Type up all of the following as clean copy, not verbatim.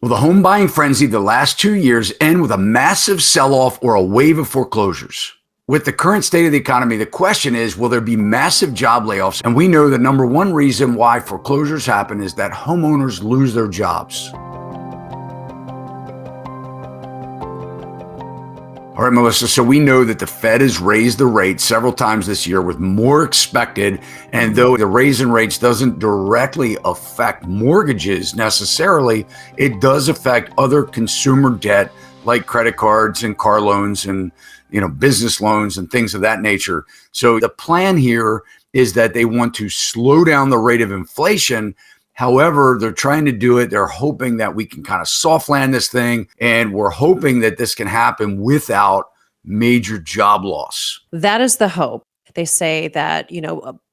Will the home buying frenzy the last 2 years end with a massive sell-off or a wave of foreclosures? With the current state of the economy, the question is, will there be massive job layoffs? And we know the number one reason why foreclosures happen is that homeowners lose their jobs. All right, Melissa, so we know that the Fed has raised the rate several times this year with more expected. And though the raise in rates doesn't directly affect mortgages necessarily, it does affect other consumer debt like credit cards and car loans and business loans and things of that nature. So the plan here is that they want to slow down the rate of inflation. However, they're trying to do it. They're hoping that we can kind of soft land this thing. And we're hoping that this can happen without major job loss. That is the hope. They say that,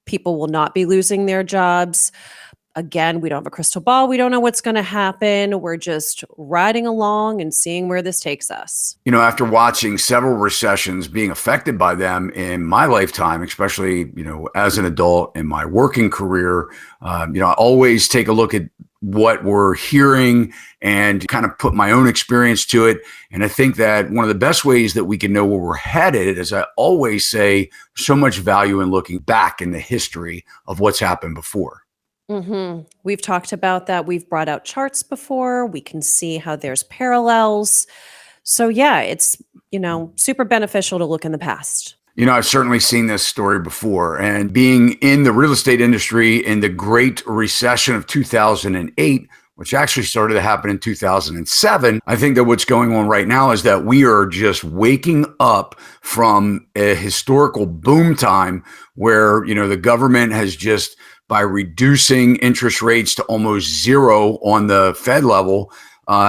people will not be losing their jobs. Again, we don't have a crystal ball. We don't know what's going to happen. We're just riding along and seeing where this takes us. After watching several recessions being affected by them in my lifetime, especially, as an adult in my working career, I always take a look at what we're hearing and kind of put my own experience to it. And I think that one of the best ways that we can know where we're headed, as I always say, so much value in looking back in the history of what's happened before. We've talked about that. We've brought out charts before. We can see how there's parallels. So yeah, it's, super beneficial to look in the past. I've certainly seen this story before, and being in the real estate industry in the Great Recession of 2008, which actually started to happen in 2007, I think that what's going on right now is that we are just waking up from a historical boom time where, the government has just, by reducing interest rates to almost zero on the Fed level,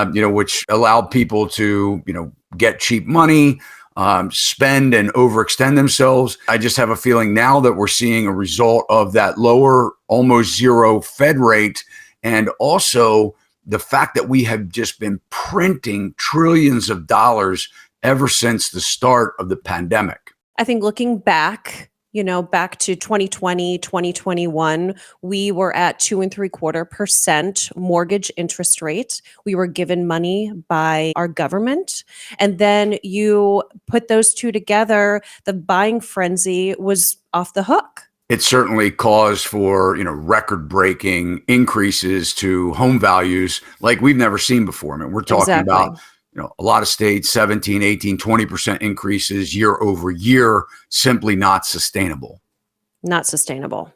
which allowed people to, get cheap money, spend and overextend themselves. I just have a feeling now that we're seeing a result of that lower, almost zero Fed rate. And also the fact that we have just been printing trillions of dollars ever since the start of the pandemic. I think looking back, back to 2020, 2021, we were at 2.75% mortgage interest rate. We were given money by our government. And then you put those two together, the buying frenzy was off the hook. It certainly caused for, record-breaking increases to home values like we've never seen before. I mean, we're talking about a lot of states, 17, 18, 20% increases year over year, simply not sustainable. Not sustainable.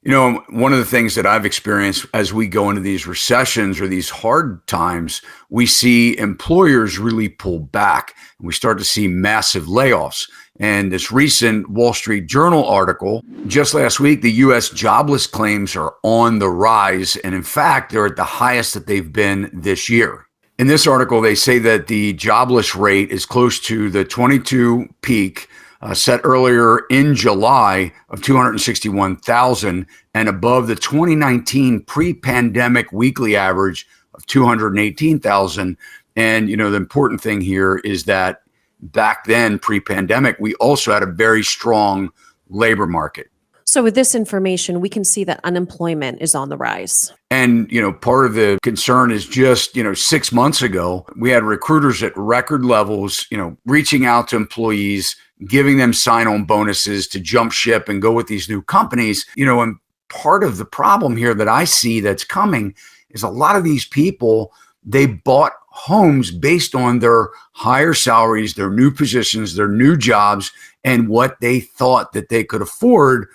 One of the things that I've experienced as we go into these recessions or these hard times, we see employers really pull back and we start to see massive layoffs. And this recent Wall Street Journal article just last week, the U.S. jobless claims are on the rise. And in fact, they're at the highest that they've been this year. In this article, they say that the jobless rate is close to the 22 peak set earlier in July of 261,000 and above the 2019 pre-pandemic weekly average of 218,000. And, the important thing here is that back then, pre-pandemic, we also had a very strong labor market. So with this information, we can see that unemployment is on the rise. And, part of the concern is just, 6 months ago, we had recruiters at record levels, reaching out to employees, giving them sign-on bonuses to jump ship and go with these new companies. And part of the problem here that I see that's coming is a lot of these people, they bought homes based on their higher salaries, their new positions, their new jobs, and what they thought that they could afford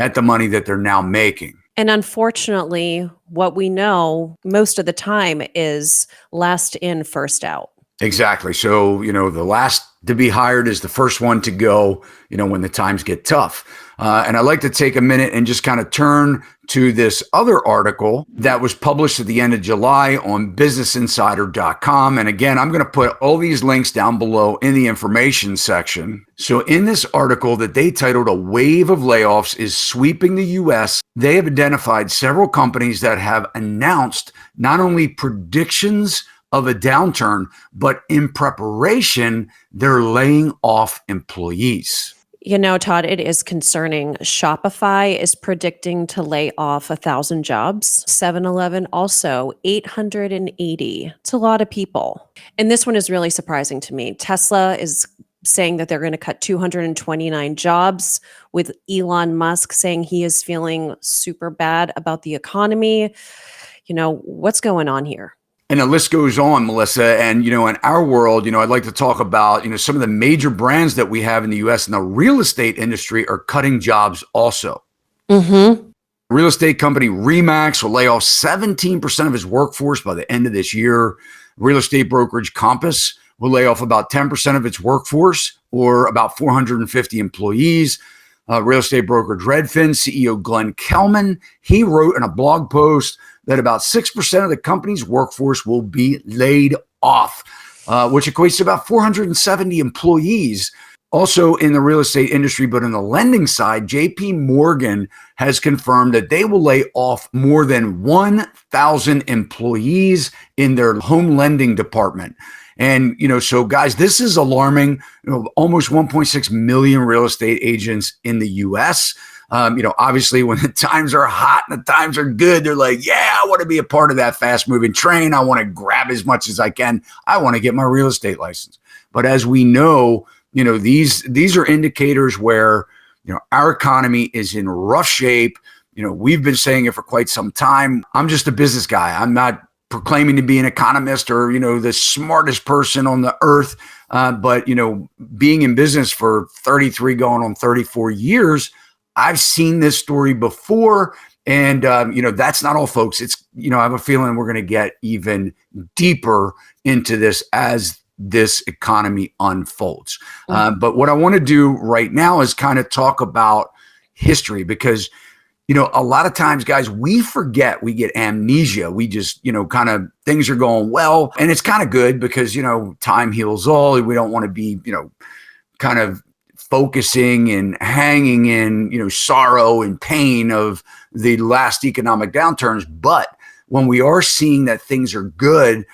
at the money that they're now making. And unfortunately, what we know most of the time is last in, first out. Exactly. So, the last to be hired is the first one to go, when the times get tough. And I'd like to take a minute and just kind of turn to this other article that was published at the end of July on businessinsider.com. And again, I'm going to put all these links down below in the information section. So in this article that they titled "A Wave of Layoffs is Sweeping the U.S., they have identified several companies that have announced not only predictions of a downturn, but in preparation, they're laying off employees. Todd, it is concerning. Shopify is predicting to lay off 1,000 jobs. 7-Eleven also 880. It's a lot of people. And this one is really surprising to me. Tesla is saying that they're going to cut 229 jobs, with Elon Musk saying he is feeling super bad about the economy. What's going on here? And the list goes on, Melissa. And, in our world, I'd like to talk about, some of the major brands that we have in the US and the real estate industry are cutting jobs also. Mm-hmm. Real estate company Remax will lay off 17% of its workforce by the end of this year. Real estate brokerage Compass will lay off about 10% of its workforce, or about 450 employees. Real estate brokerage Redfin CEO Glenn Kelman, he wrote in a blog post that about 6% of the company's workforce will be laid off, which equates to about 470 employees. Also in the real estate industry, but in the lending side, JP Morgan has confirmed that they will lay off more than 1,000 employees in their home lending department. And, so guys, this is alarming. Almost 1.6 million real estate agents in the US. Obviously when the times are hot and the times are good, they're like, yeah, I want to be a part of that fast moving train. I want to grab as much as I can. I want to get my real estate license. But as we know, these are indicators where, our economy is in rough shape. We've been saying it for quite some time. I'm just a business guy. I'm not proclaiming to be an economist or, the smartest person on the earth. But, being in business for 33 going on 34 years, I've seen this story before. And, that's not all, folks. It's, I have a feeling we're going to get even deeper into this as this economy unfolds. But what I want to do right now is kind of talk about history, because a lot of times, guys, we forget, we get amnesia. We just, kind of things are going well. And it's kind of good because, time heals all. We don't want to be, kind of focusing and hanging in, sorrow and pain of the last economic downturns. But when we are seeing that things are good,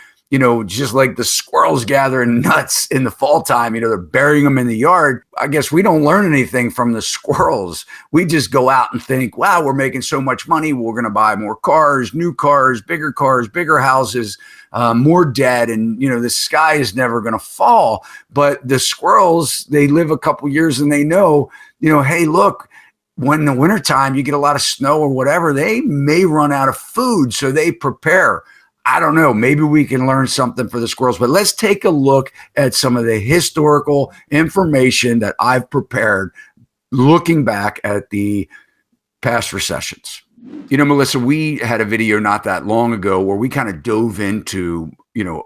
just like the squirrels gathering nuts in the fall time, they're burying them in the yard. I guess we don't learn anything from the squirrels. We just go out and think, wow, we're making so much money. We're going to buy more cars, new cars, bigger houses, more debt. And, the sky is never going to fall. But the squirrels, they live a couple years and they know, hey, look, when in the wintertime you get a lot of snow or whatever, they may run out of food. So they prepare. I don't know, maybe we can learn something for the squirrels, but let's take a look at some of the historical information that I've prepared looking back at the past recessions. Melissa, we had a video not that long ago where we kind of dove into,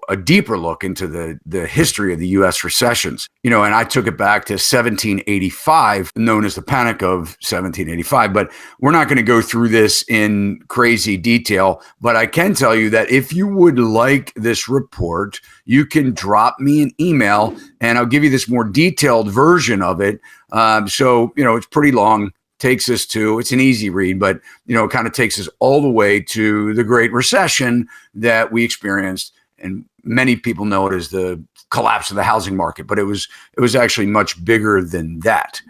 a deeper look into the history of the US recessions, and I took it back to 1785, known as the Panic of 1785. But we're not going to go through this in crazy detail. But I can tell you that if you would like this report, you can drop me an email and I'll give you this more detailed version of it. So, it's pretty long. Takes us to, it's an easy read, but, it kind of takes us all the way to the Great Recession that we experienced. And many people know it as the collapse of the housing market, but it was actually much bigger than that.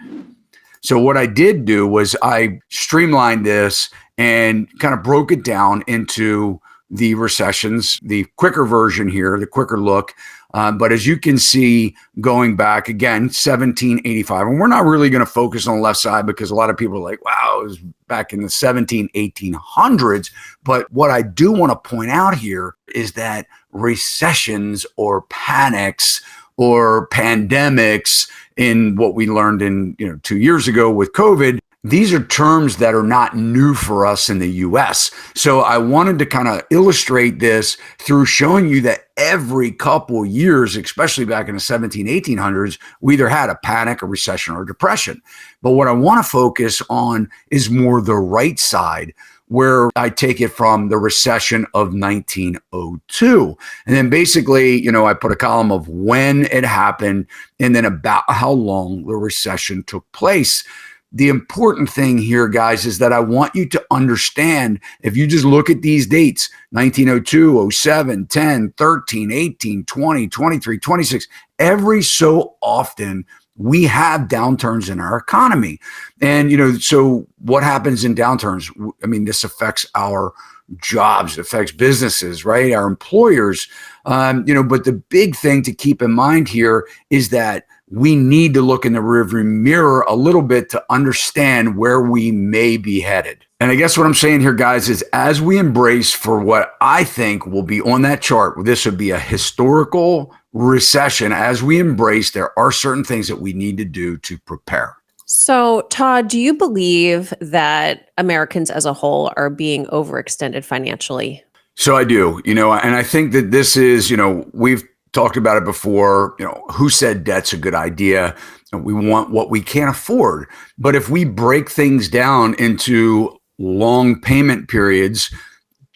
So what I did do was I streamlined this and kind of broke it down into the recessions, the quicker version here, the quicker look. But as you can see, going back again, 1785, and we're not really going to focus on the left side because a lot of people are like, wow, it was back in the 1800s. But what I do want to point out here is that recessions or panics or pandemics, in what we learned in 2 years ago with COVID, these are terms that are not new for us in the US. So I wanted to kind of illustrate this through showing you that every couple years, especially back in the 1800s, we either had a panic, a recession, or a depression. But what I want to focus on is more the right side, where I take it from the recession of 1902. And then basically, I put a column of when it happened and then about how long the recession took place. The important thing here, guys, is that I want you to understand, if you just look at these dates, 1902, 07, 10, 13, 18, 20, 23, 26, every so often we have downturns in our economy. And, so what happens in downturns? I mean, this affects our jobs, it affects businesses, right? Our employers. But the big thing to keep in mind here is that we need to look in the rearview mirror a little bit to understand where we may be headed. And I guess what I'm saying here, guys, is as we embrace for what I think will be on that chart, this would be a historical recession. As we embrace, there are certain things that we need to do to prepare. So, Todd, do you believe that Americans as a whole are being overextended financially? So I do, and I think that this is, we've talked about it before, who said debt's a good idea? We want what we can't afford. But if we break things down into long payment periods,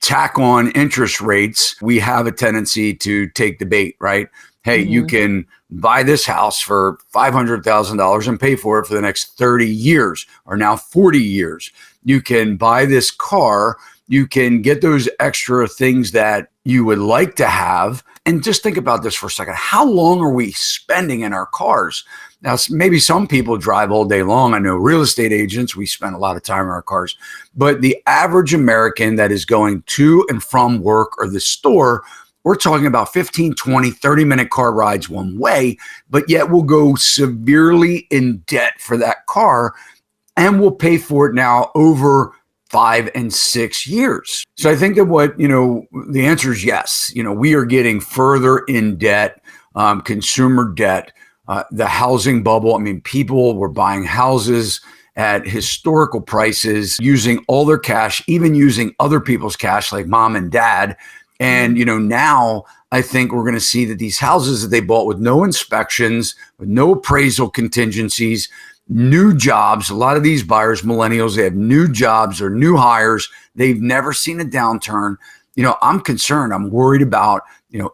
tack on interest rates, we have a tendency to take the bait, right? Hey, you can buy this house for $500,000 and pay for it for the next 30 years or now 40 years. You can buy this car. You can get those extra things that you would like to have. And just think about this for a second. How long are we spending in our cars? Now, maybe some people drive all day long. I know real estate agents, we spend a lot of time in our cars. But the average American that is going to and from work or the store, we're talking about 15, 20, 30-minute car rides one way, but yet we'll go severely in debt for that car, and we'll pay for it now over 5 and 6 years. So I think that the answer is yes. We are getting further in debt, consumer debt, the housing bubble. I mean, people were buying houses at historical prices, using all their cash, even using other people's cash like mom and dad. And, now I think we're going to see that these houses that they bought with no inspections, with no appraisal contingencies, new jobs. A lot of these buyers, millennials, they have new jobs or new hires. They've never seen a downturn. I'm concerned. I'm worried about,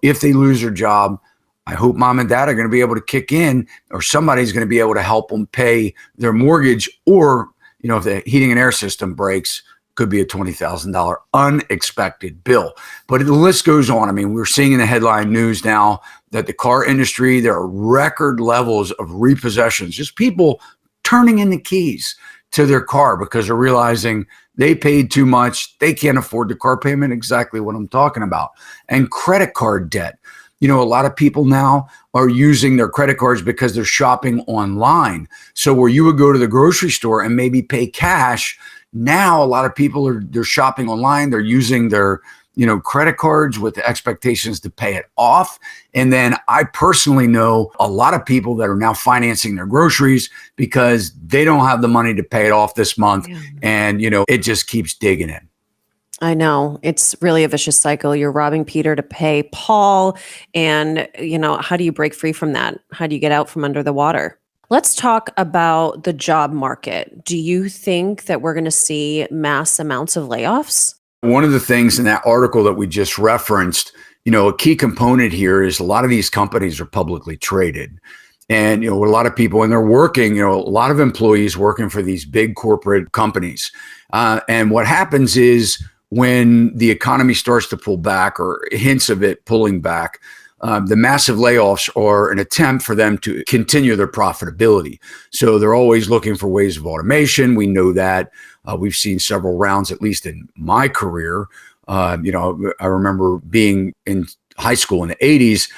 if they lose their job, I hope mom and dad are going to be able to kick in, or somebody's going to be able to help them pay their mortgage. Or, if the heating and air system breaks, could be a $20,000 unexpected bill. But the list goes on. I mean, we're seeing in the headline news now that the car industry, there are record levels of repossessions, just people turning in the keys to their car because they're realizing they paid too much. They can't afford the car payment, exactly what I'm talking about. And credit card debt. A lot of people now are using their credit cards because they're shopping online. So where you would go to the grocery store and maybe pay cash, now a lot of people they're shopping online. They're using their credit cards with the expectations to pay it off. And then I personally know a lot of people that are now financing their groceries because they don't have the money to pay it off this month. Yeah. And, it just keeps digging in. I know. It's really a vicious cycle. You're robbing Peter to pay Paul. And, how do you break free from that? How do you get out from under the water? Let's talk about the job market. Do you think that we're going to see mass amounts of layoffs? One of the things in that article that we just referenced, a key component here is a lot of these companies are publicly traded. And, a lot of people, and they're working, a lot of employees working for these big corporate companies. And what happens is when the economy starts to pull back or hints of it pulling back, the massive layoffs are an attempt for them to continue their profitability. So they're always looking for ways of automation. We know that. We've seen several rounds, at least in my career. I remember being in high school in the 80s,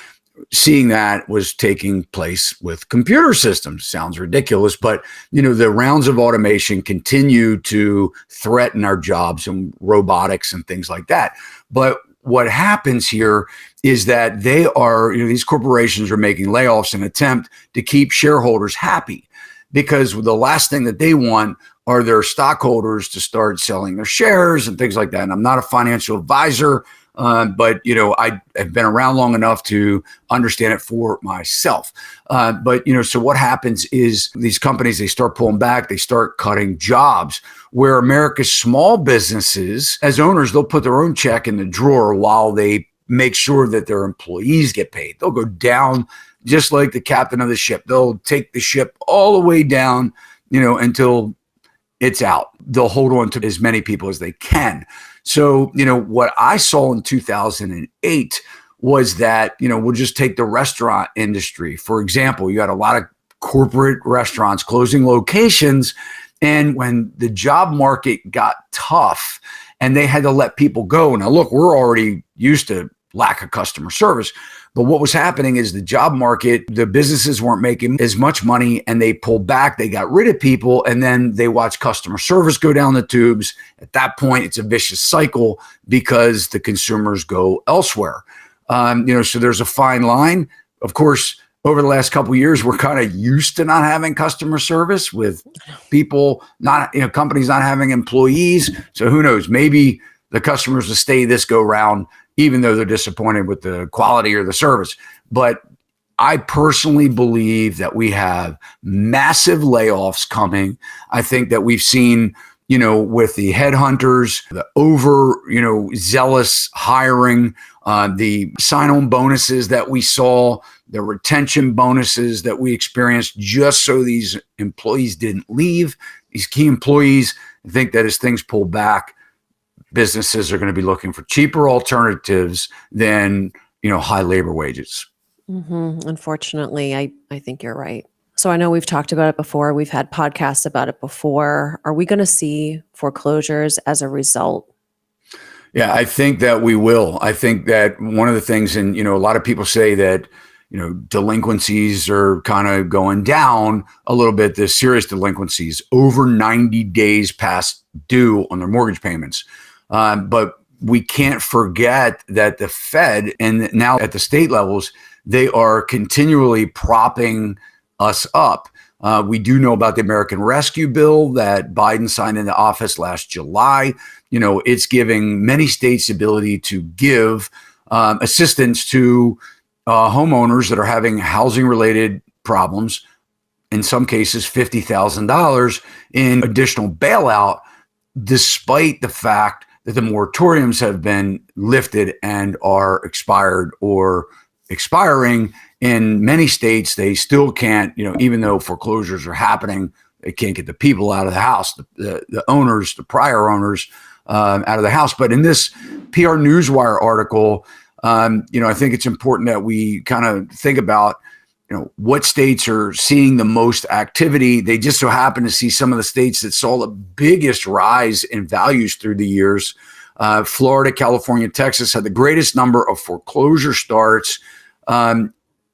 seeing that was taking place with computer systems. Sounds ridiculous, but the rounds of automation continue to threaten our jobs and robotics and things like that. But what happens here is that these corporations are making layoffs in an attempt to keep shareholders happy, because the last thing that they want are their stockholders to start selling their shares and things like that. And I'm not a financial advisor, but I have been around long enough to understand it for myself. So what happens is these companies, they start pulling back, they start cutting jobs, where America's small businesses, as owners, they'll put their own check in the drawer while they make sure that their employees get paid. They'll go down just like the captain of the ship. They'll take the ship all the way down, until it's out. They'll hold on to as many people as they can. So, what I saw in 2008 was that, we'll just take the restaurant industry. For example, you had a lot of corporate restaurants closing locations. And when the job market got tough and they had to let people go. Now, look, we're already used to lack of customer service. But what was happening is the job market, the businesses weren't making as much money and they pulled back, they got rid of people, and then they watched customer service go down the tubes. At that point, it's a vicious cycle because the consumers go elsewhere. So there's a fine line. Of course, over the last couple of years, we're kind of used to not having customer service with people companies not having employees. So who knows, maybe the customers will stay this go round, even though they're disappointed with the quality or the service. But I personally believe that we have massive layoffs coming. I think that we've seen, with the headhunters, the zealous hiring, the sign-on bonuses that we saw, the retention bonuses that we experienced just so these employees didn't leave, these key employees. I think that as things pull back, businesses are going to be looking for cheaper alternatives than, high labor wages. Unfortunately, I think you're right. So I know we've talked about it before. We've had podcasts about it before. Are we going to see foreclosures as a result? Yeah, I think that we will. I think that one of the things, and, a lot of people say that, delinquencies are kind of going down a little bit, the serious delinquencies over 90 days past due on their mortgage payments. But we can't forget that the Fed and now at the state levels, they are continually propping us up. We do know about the American Rescue Bill that Biden signed into office last July. It's giving many states the ability to give assistance to homeowners that are having housing related problems. In some cases, $50,000 in additional bailout, despite the fact that the moratoriums have been lifted and are expired or expiring. In many states, they still can't, even though foreclosures are happening, they can't get the people out of the house, the owners, the prior owners out of the house. But in this PR Newswire article, I think it's important that we kind of think about, what states are seeing the most activity. They just so happen to see some of the states that saw the biggest rise in values through the years. Florida, California, Texas had the greatest number of foreclosure starts.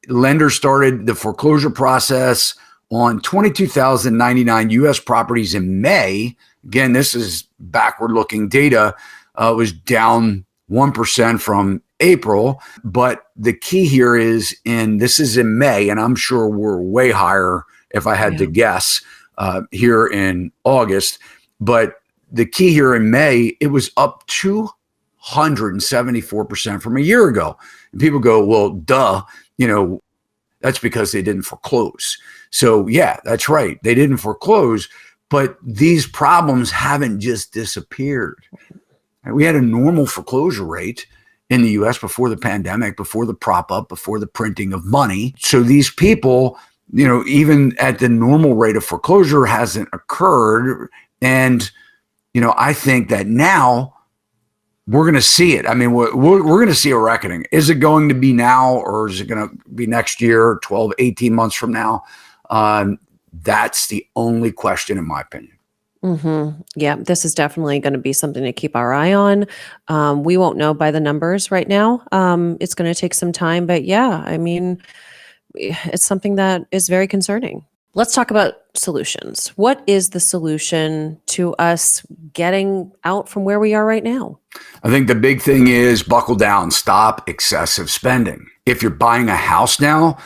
Lenders started the foreclosure process on 22,099 U.S. properties in May. Again, this is backward-looking data. Was down 1% from April. But the key here is, this is in May, and I'm sure we're way higher if I had to guess here in August. But the key here in May, it was up 274% from a year ago. And people go, well, duh, that's because they didn't foreclose. So yeah, that's right. They didn't foreclose, but these problems haven't just disappeared. We had a normal foreclosure rate in the US before the pandemic, before the prop up, before the printing of money. So these people, even at the normal rate of foreclosure hasn't occurred. And, I think that now we're going to see it. I mean, we're going to see a reckoning. Is it going to be now, or is it going to be next year, 12, 18 months from now? That's the only question, in my opinion. Yeah, this is definitely going to be something to keep our eye on. We won't know by the numbers right now. It's going to take some time, but yeah, I mean, it's something that is very concerning. Let's talk about solutions. What is the solution to us getting out from where we are right now? I think the big thing is buckle down, stop excessive spending. If you're buying a house now,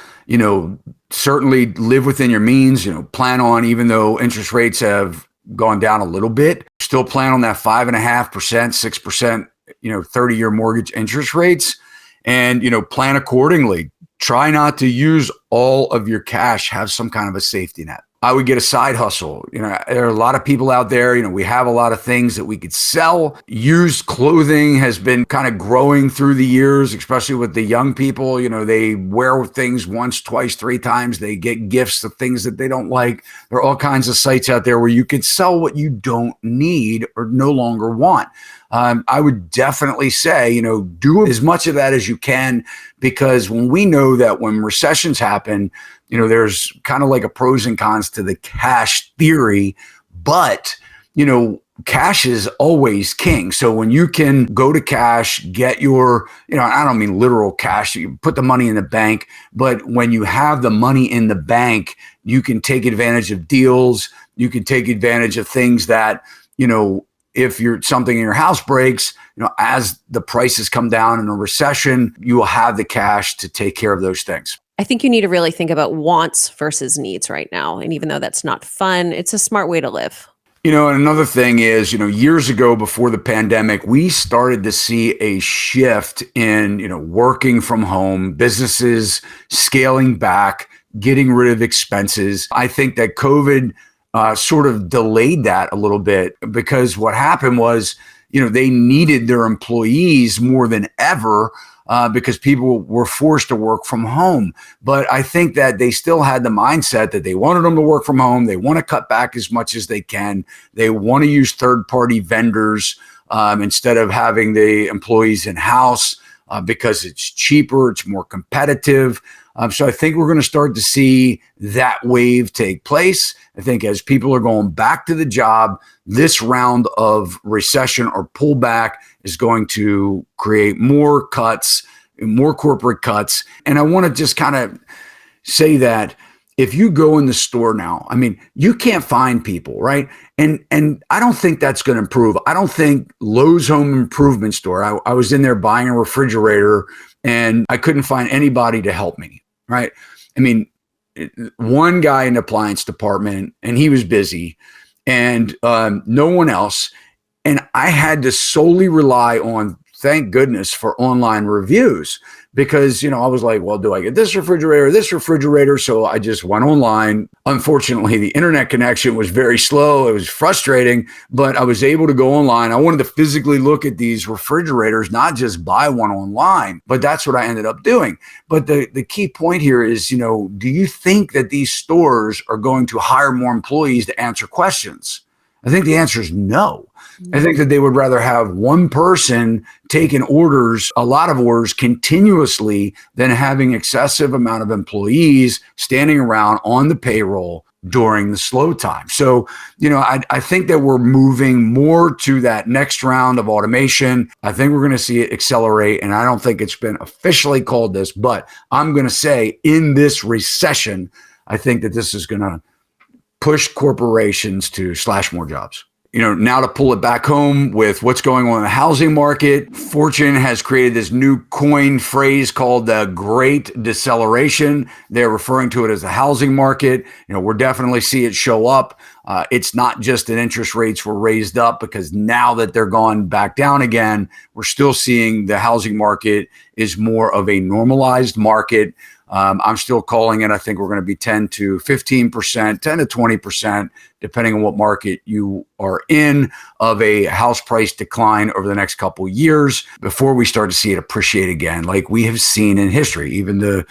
certainly live within your means, plan on, even though interest rates have gone down a little bit, still plan on that 5.5%, 6%, 30-year mortgage interest rates, and, plan accordingly. Try not to use all of your cash, have some kind of a safety net. I would get a side hustle. There are a lot of people out there, we have a lot of things that we could sell. Used clothing has been kind of growing through the years, especially with the young people. They wear things once, twice, three times. They get gifts of things that they don't like. There are all kinds of sites out there where you could sell what you don't need or no longer want. I would definitely say, do as much of that as you can, because when we know that when recessions happen, there's kind of like a pros and cons to the cash theory, but, cash is always king. So when you can go to cash, get your, I don't mean literal cash, you put the money in the bank, but when you have the money in the bank, you can take advantage of deals. You can take advantage of things that, if something in your house breaks, as the prices come down in a recession, you will have the cash to take care of those things. I think you need to really think about wants versus needs right now. And even though that's not fun, it's a smart way to live. And another thing is, years ago before the pandemic, we started to see a shift in, working from home, businesses scaling back, getting rid of expenses. I think that COVID sort of delayed that a little bit, because what happened was, they needed their employees more than ever, because people were forced to work from home. But I think that they still had the mindset that they wanted them to work from home. They want to cut back as much as they can. They want to use third-party vendors instead of having the employees in-house, because it's cheaper, it's more competitive. So I think we're going to start to see that wave take place. I think as people are going back to the job, this round of recession or pullback is going to create more cuts, more corporate cuts. And I want to just kind of say that if you go in the store now, you can't find people, right? And I don't think that's going to improve. I don't think Lowe's Home Improvement Store, I was in there buying a refrigerator and I couldn't find anybody to help me, right? One guy in the appliance department, and he was busy, and no one else. And I had to solely rely on, thank goodness, for online reviews, because, I was like, well, do I get this refrigerator? So I just went online. Unfortunately, the internet connection was very slow. It was frustrating, but I was able to go online. I wanted to physically look at these refrigerators, not just buy one online, but that's what I ended up doing. But the key point here is, do you think that these stores are going to hire more employees to answer questions? I think the answer is no. I think that they would rather have one person taking orders, a lot of orders continuously, than having excessive amount of employees standing around on the payroll during the slow time. So, I think that we're moving more to that next round of automation. I think we're going to see it accelerate. And I don't think it's been officially called this, but I'm going to say in this recession, I think that this is going to push corporations to slash more jobs. Now to pull it back home with what's going on in the housing market, Fortune has created this new coin phrase called the Great Deceleration. They're referring to it as the housing market. We're definitely see it show up. It's not just that interest rates were raised up, because now that they're gone back down again, we're still seeing the housing market is more of a normalized market. I'm still calling it, I think we're going to be 10 to 15%, 10 to 20%, depending on what market you are in, of a house price decline over the next couple of years before we start to see it appreciate again, like we have seen in history. Even the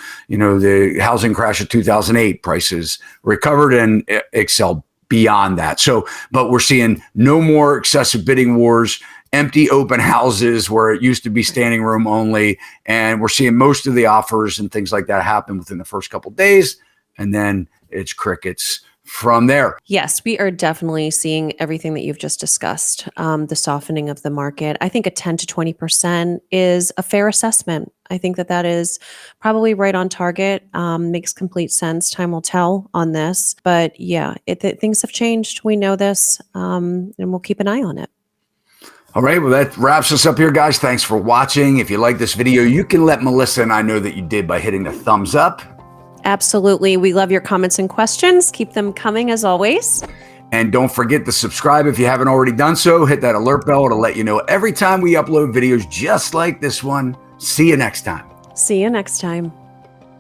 housing crash of 2008, prices recovered and excelled beyond that. So, but we're seeing no more excessive bidding wars, empty open houses where it used to be standing room only. And we're seeing most of the offers and things like that happen within the first couple of days. And then it's crickets from there. Yes, we are definitely seeing everything that you've just discussed, the softening of the market. I think a 10 to 20% is a fair assessment. I think that is probably right on target. Makes complete sense. Time will tell on this. But yeah, things have changed. We know this, and we'll keep an eye on it. All right, well, that wraps us up here, guys. Thanks for watching. If you like this video, you can let Melissa and I know that you did by hitting the thumbs up. Absolutely. We love your comments and questions. Keep them coming as always. And don't forget to subscribe if you haven't already done so. Hit that alert bell to let you know every time we upload videos just like this one. See you next time. See you next time.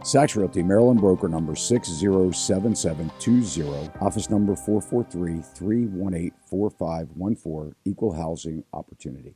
Sachs Realty, Maryland broker number 607720, office number 443-318-4514, equal housing opportunity.